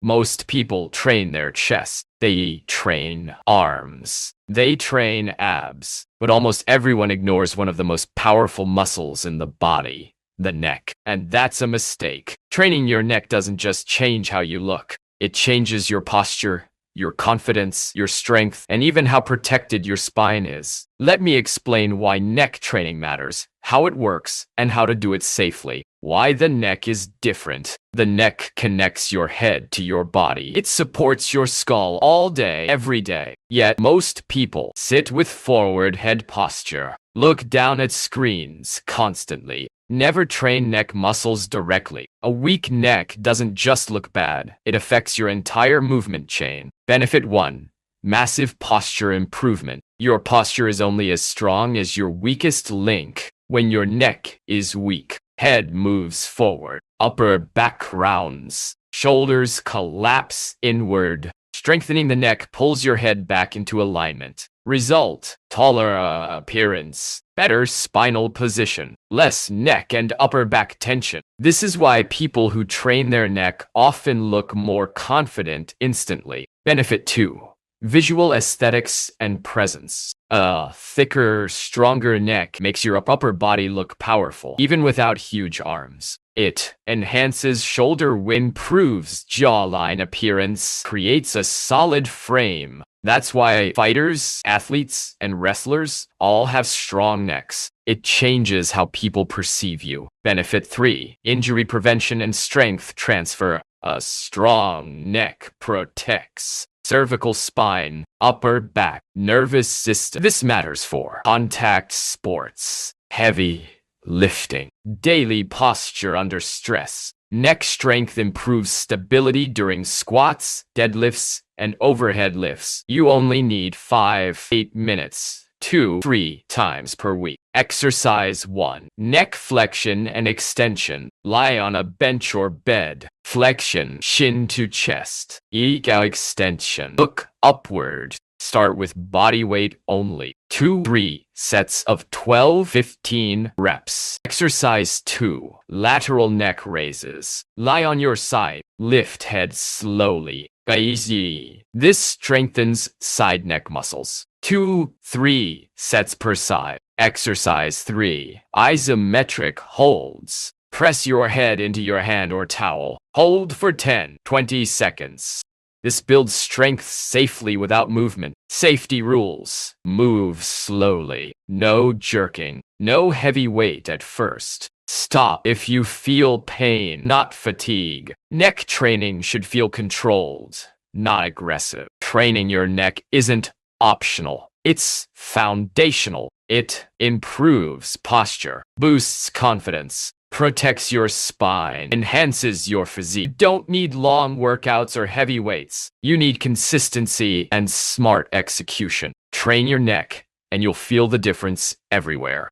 Most people train their chest. They train arms. They train abs. But almost everyone ignores one of the most powerful muscles in the body, the neck. And that's a mistake. Training your neck doesn't just change how you look. It changes your posture, your confidence, your strength, and even how protected your spine is. Let me explain why neck training matters, how it works, and how to do it safely. Why the neck is different. The neck connects your head to your body. It supports your skull all day, every day. Yet most people sit with forward head posture, look down at screens constantly, never train neck muscles directly. A weak neck doesn't just look bad, it affects your entire movement chain. Benefit 1. Massive posture improvement. Your posture is only as strong as your weakest link. When your neck is weak, head moves forward, upper back rounds, shoulders collapse inward. Strengthening the neck pulls your head back into alignment. Result: taller appearance, better spinal position, less neck and upper back tension. This is why people who train their neck often look more confident instantly. Benefit 2. Visual aesthetics and presence. A thicker, stronger neck makes your upper body look powerful, even without huge arms. It enhances shoulder width, improves jawline appearance, creates a solid frame. That's why fighters, athletes, and wrestlers all have strong necks. It changes how people perceive you. Benefit 3. Injury prevention and strength transfer. A strong neck protects cervical spine, upper back, nervous system. This matters for contact sports, heavy lifting, daily posture under stress. Neck strength improves stability during squats, deadlifts, and overhead lifts. You only need 5-8 minutes. 2-3 times per week. Exercise 1. Neck flexion and extension. Lie on a bench or bed. Flexion, shin to chest. Ego extension. Look upward. Start with body weight only. 2-3 sets of 12-15 reps. Exercise 2. Lateral neck raises. Lie on your side. Lift head slowly. Easy. This strengthens side neck muscles. 2-3 sets per side. Exercise 3. Isometric holds. Press your head into your hand or towel. Hold for 10-20 seconds. This builds strength safely without movement. Safety rules. Move slowly. No jerking. No heavy weight at first. Stop if you feel pain, not fatigue. Neck training should feel controlled, not aggressive. Training your neck isn't optional. It's foundational. It improves posture, boosts confidence, protects your spine, enhances your physique. You don't need long workouts or heavy weights. You need consistency and smart execution. Train your neck, and you'll feel the difference everywhere.